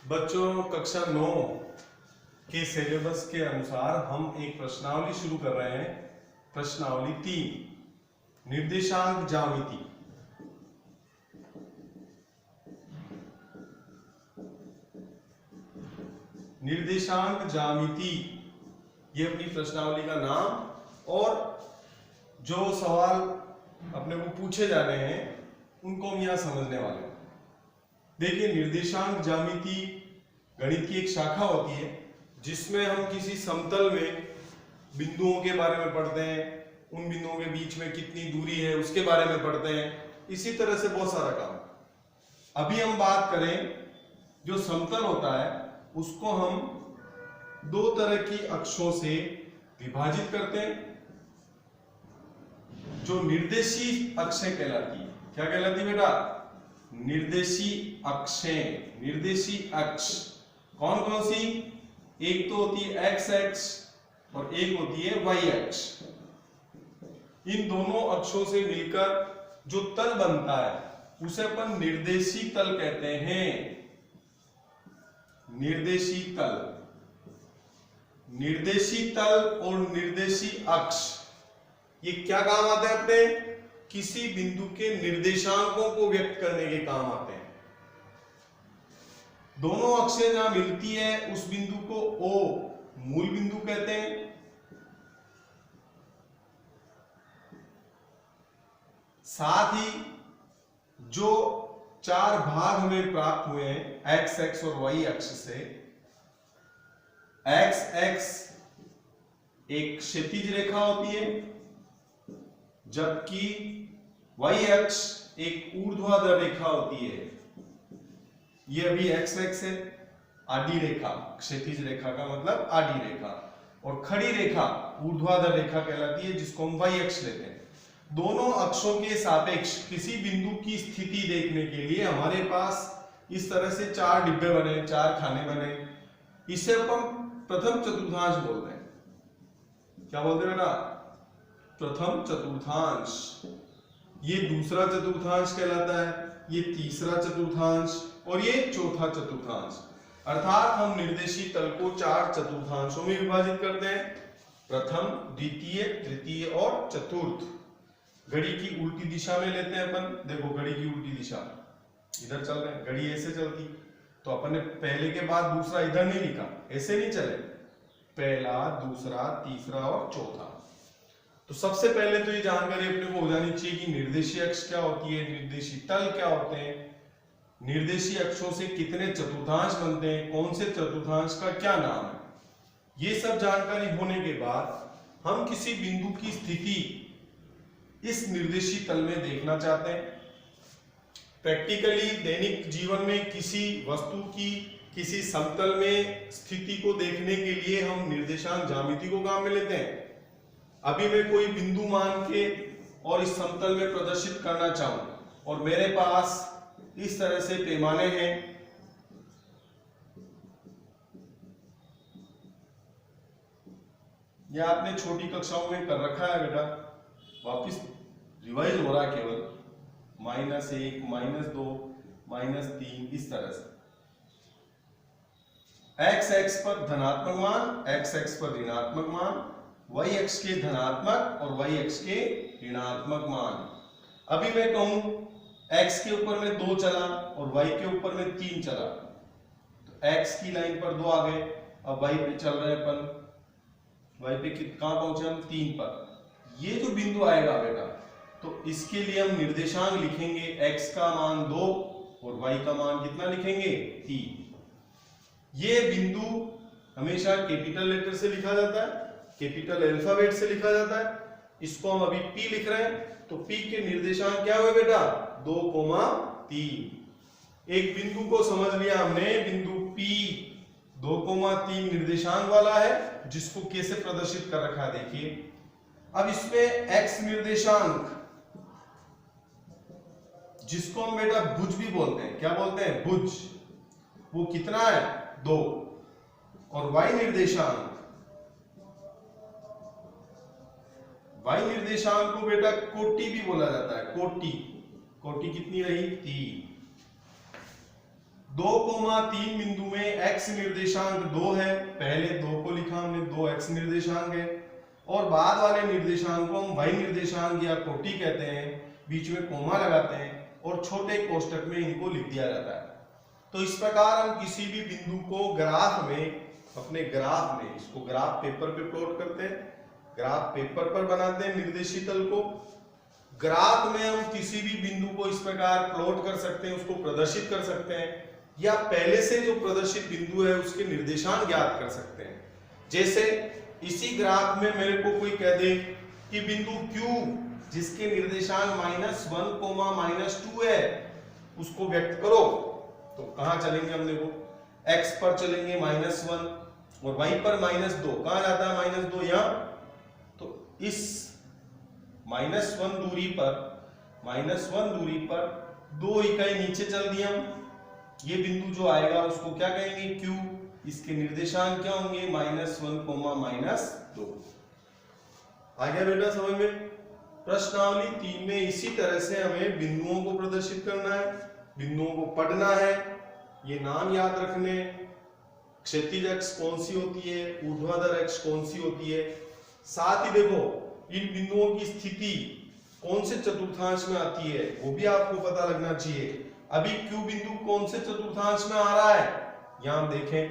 बच्चों कक्षा 9 के सिलेबस के अनुसार हम एक प्रश्नावली शुरू कर रहे हैं। प्रश्नावली 3 निर्देशांक ज्यामिति। निर्देशांक ज्यामिति ये अपनी प्रश्नावली का नाम और जो सवाल अपने को पूछे जाने हैं उनको हम यहां समझने वाले हैं। देखिए, निर्देशांक ज्यामिति गणित की एक शाखा होती है जिसमें हम किसी समतल में बिंदुओं के बारे में पढ़ते हैं, उन बिंदुओं के बीच में कितनी दूरी है उसके बारे में पढ़ते हैं। इसी तरह से बहुत सारा काम। अभी हम बात करें जो समतल होता है उसको हम दो तरह की अक्षों से विभाजित करते हैं जो निर्देशी अक्षें कहलाती है। क्या कहलाती है बेटा? निर्देशी अक्षें। निर्देशी अक्ष कौन कौन सी? एक तो होती है एक्स अक्ष और एक होती है वाई अक्ष। इन दोनों अक्षों से मिलकर जो तल बनता है उसे अपन निर्देशी तल कहते हैं। निर्देशी तल। निर्देशी तल और निर्देशी अक्ष ये क्या काम आते हैं? अपने किसी बिंदु के निर्देशांकों को व्यक्त करने के काम आते हैं। दोनों अक्षें जहां मिलती है उस बिंदु को ओ मूल बिंदु कहते हैं। साथ ही जो चार भाग हमें प्राप्त हुए हैं एक्स एक्स और वाई अक्ष से, एक्स एक्स एक क्षैतिज रेखा होती है जबकि वाई अक्ष एक ऊर्ध्वाधर रेखा होती है। ये अभी एक्स एक्स है, आडी रेखा, क्षैतिज रेखा का मतलब आडी रेखा, और खड़ी रेखा ऊर्ध्वाधर रेखा कहलाती है जिसको हम वाई अक्ष लेते हैं। दोनों अक्षों के सापेक्ष किसी बिंदु की स्थिति देखने के लिए हमारे पास इस तरह से चार डिब्बे बने, चार खाने बने। इसे अपन प्रथम चतुर्थांश बोलते हैं। क्या बोलते हैं बेटा? प्रथम चतुर्थांश। ये दूसरा चतुर्थांश कहलाता है, ये तीसरा चतुर्थांश और ये चौथा चतुर्थांश। अर्थात हम निर्देशी तल को चार चतुर्थांशों में विभाजित करते हैं। प्रथम, द्वितीय, तृतीय और चतुर्थ। घड़ी की उल्टी दिशा में लेते हैं अपन। देखो घड़ी की उल्टी दिशा इधर चल रहे हैं, घड़ी ऐसे चलती तो अपन ने पहले के बाद दूसरा इधर नहीं लिखा, ऐसे नहीं चले, पहला, दूसरा, तीसरा और चौथा। तो सबसे पहले तो ये जानकारी अपने को हो जानी चाहिए कि निर्देशी अक्ष क्या होती है, निर्देशी तल क्या होते हैं, निर्देशी अक्षों से कितने चतुर्थांश बनते हैं, कौन से चतुर्थांश का क्या नाम है। ये सब जानकारी होने के बाद हम किसी बिंदु की स्थिति इस निर्देशी तल में देखना चाहते हैं। प्रैक्टिकली दैनिक जीवन में किसी वस्तु की किसी समतल में स्थिति को देखने के लिए हम निर्देशांक ज्यामिति को काम में लेते हैं। अभी मैं कोई बिंदु मान के और इस समतल में प्रदर्शित करना चाहूं और मेरे पास इस तरह से पैमाने हैं। यह आपने छोटी कक्षाओं में कर रखा है बेटा, वापिस रिवाइज हो रहा है केवल। -1, -2, -3 इस तरह से। एक्स एक्स पर धनात्मक मान, एक्स एक्स पर ऋणात्मक मान, वाई अक्ष के धनात्मक और वाई अक्ष के ऋणात्मक मान। अभी मैं कहूं एक्स के ऊपर में 2 चला और वाई के ऊपर में 3 चला, तो एक्स की लाइन पर 2 आ गए। अब वाई पे चल रहे अपन, वाई पे कहां पहुंचे हम? 3 पर। ये जो बिंदु आएगा बेटा, तो इसके लिए हम निर्देशांक लिखेंगे। एक्स का मान 2 और वाई का मान कितना लिखेंगे? 3। ये बिंदु हमेशा कैपिटल लेटर से लिखा जाता है, कैपिटल अल्फाबेट से लिखा जाता है। इसको हम अभी P लिख रहे हैं, तो P के निर्देशांक क्या हुए बेटा? 2,3। एक बिंदु को समझ लिया हमने, बिंदु P 2,3 निर्देशांक वाला है जिसको कैसे प्रदर्शित कर रखा है देखिए। अब इसमें x निर्देशांक जिसको हम बेटा भुज भी बोलते हैं, क्या बोलते हैं? भुज, वो कितना है? 2। और y निर्देशांक, y निर्देशांक को बेटा कोटि भी बोला जाता है। कोटि, कोटि कितनी रही? 3। 2,3 बिंदु में x निर्देशांक 2 है, पहले 2 को लिखा हमने, 2 x निर्देशांक है, और बाद वाले निर्देशांक को हम y निर्देशांक या कोटि कहते हैं, बीच में कोमा लगाते हैं और छोटे कोष्टक में इनको लिख दिया जाता है। तो इस प्रकार हम किसी भी बिंदु को ग्राफ में, अपने ग्राफ में, इसको ग्राफ पेपर पे प्लॉट करते हैं, ग्राफ पेपर पर बनाते हैं निर्देशित तल को। ग्राफ में हम किसी भी बिंदु को इस प्रकार प्लॉट कर सकते हैं, उसको प्रदर्शित कर सकते हैं, या पहले से जो प्रदर्शित बिंदु है उसके निर्देशांक ज्ञात कर सकते हैं। जैसे इसी ग्राफ में मेरे को कोई कह दे कि बिंदु Q जिसके निर्देशांक -1, -2 है, उसको व्यक्त करो, तो कहां चलेंगे हम? देखो x पर चलेंगे -1 और y पर -2। कहां जाता है -2? यहां। तो इस -1 दूरी पर 2 इकाई नीचे चल दिए हम। ये बिंदु जो आएगा उसको क्या कहेंगे? Q। इसके निर्देशांक क्या होंगे? -1, -2। आ गया बेटा समझ में? प्रश्नावली 3 में इसी तरह से हमें बिंदुओं को प्रदर्शित करना है, बिंदुओं को पढ़ना है, ये नाम याद रखने। क्षैतिज अक्ष कौन सी होती है, ऊर्ध्वाधर अक्ष कौन सी होती है। साथ ही देखो इन बिंदुओं की स्थिति कौन से चतुर्थांश में आती है वो भी आपको पता लगना चाहिए। अभी Q बिंदु कौन से चतुर्थांश में आ रहा है? यहां देखें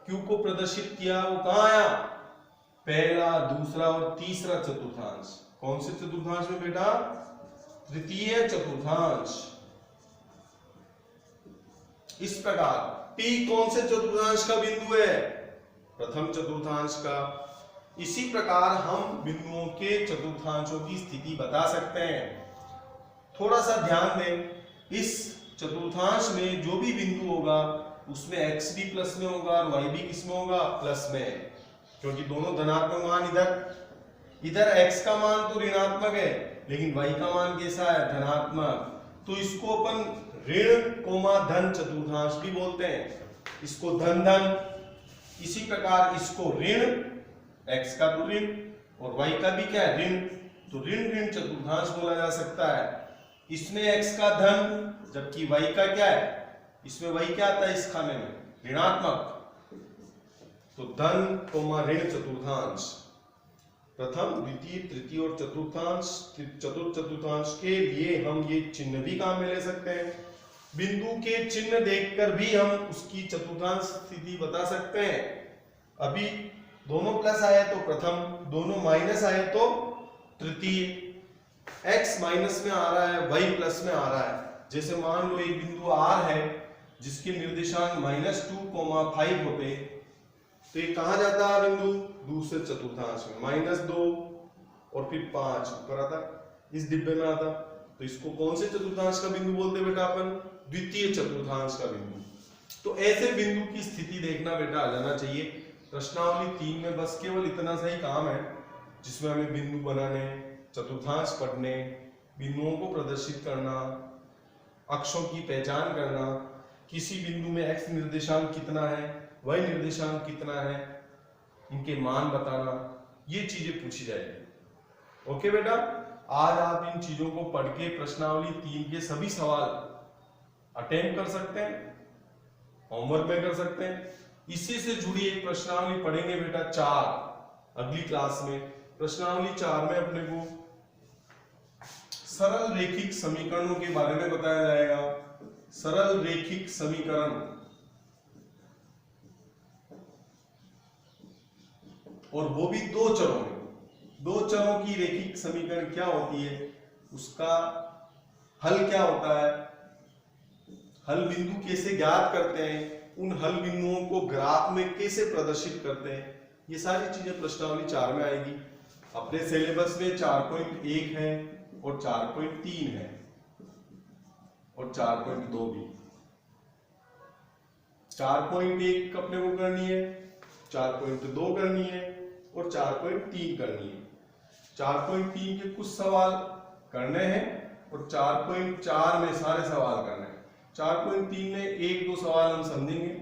Q को प्रदर्शित किया, वो कहां आया? पहला, दूसरा और तीसरा चतुर्थांश। कौन से चतुर्थांश में बेटा? तृतीय चतुर्थांश। इस प्रकार P कौन से चतुर्थांश का बिंदु है? प्रथम चतुर्थांश का। इसी प्रकार हम बिंदुओं के चतुर्थांशों की स्थिति बता सकते हैं। थोड़ा सा ध्यान दें, इस चतुर्थांश में जो भी बिंदु होगा उसमें x भी प्लस में होगा और y भी किस में होगा? प्लस में, क्योंकि दोनों धनात्मक मान इधर x का मान तो ऋणात्मक है लेकिन y का मान कैसा है? धनात्मक। तो इसको अपन ऋण कोमा धन चतुर्थांश भी बोलते हैं, इसको धन धन। इसी प्रकार इसको ऋण, x का तो ऋण और y का भी क्या है? ऋण। तो ऋण ऋण चतुर्थांश बोला जा सकता है। इसमें x का धन जबकि y का क्या है? इसमें y क्या आता है इस खाने में? ऋणात्मक। तो धन कोमा ऋण चतुर्थांश। प्रथम, द्वितीय, तृतीय और चतुर्थ चतुर्थांश के लिए हम ये चिन्ह भी काम में ले सकते हैं। बिंदु के चिन्ह देखकर भी हम उसकी चतुर्थांश स्थिति बता सकते हैं। अभी दोनों प्लस आए तो प्रथम, दोनों माइनस आए तो तृतीय। x माइनस में आ रहा है, y प्लस में आ रहा है। जैसे मान लो एक बिंदु R है जिसके निर्देशांक -2, 5 होते, तो ये कहां जाता है बिंदु? दूसरे चतुर्थांश में। -2 और फिर 5 ऊपर आता, इस डिब्बे में आता। तो इसको कौन से चतुर्थांश का बिंदु बोलते बेटा अपन? द्वितीय चतुर्थांश का बिंदु। तो ऐसे बिंदु की स्थिति देखना बेटा आ जाना चाहिए। प्रश्नावली 3 में बस केवल इतना सा ही काम है जिसमें हमें बिंदु बनाने, चतुर्थांश पढ़ने, बिंदुओं को प्रदर्शित करना, अक्षों की पहचान करना, किसी बिंदु में x निर्देशांक कितना है, y निर्देशांक कितना है, इनके मान बताना, ये चीजें पूछी जाएगी। ओके बेटा, आज आप इन चीजों को पढ़ के प्रश्नावली 3 के सभी सवाल अटेम्प्ट कर सकते हैं, होमवर्क में कर सकते हैं। इसी से जुड़ी एक प्रश्नावली पढ़ेंगे बेटा 4 अगली क्लास में। प्रश्नावली 4 में अपने को सरल रैखिक समीकरणों के बारे में बताया जाएगा। सरल रैखिक समीकरण, और वो भी 2 चरों में। 2 चरों की रैखिक समीकरण क्या होती है, उसका हल क्या होता है, हल बिंदु कैसे ज्ञात करते हैं, उन हल बिंदुओं को ग्राफ में कैसे प्रदर्शित करते हैं, ये सारी चीजें प्रश्नावली 4 में आएगी। अपने सिलेबस में 4.1 है और 4.3 है और 4.2 भी। 4.1 अपने को करनी है, 4.2 करनी है और 4.3 करनी है। 4.3 के कुछ सवाल करने हैं और 4.4 में सारे सवाल करने हैं। 4.3 में 1-2 सवाल हम समझेंगे,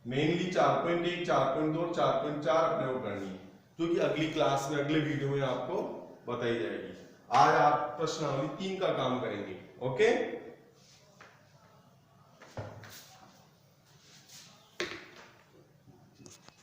मेनली 4.1, 4.2 और 4.4 अपने को करनी है, जो कि अगली क्लास में, अगले वीडियो में आपको बताई जाएगी। आज आप प्रश्नावली 3 का काम करेंगे। ओके।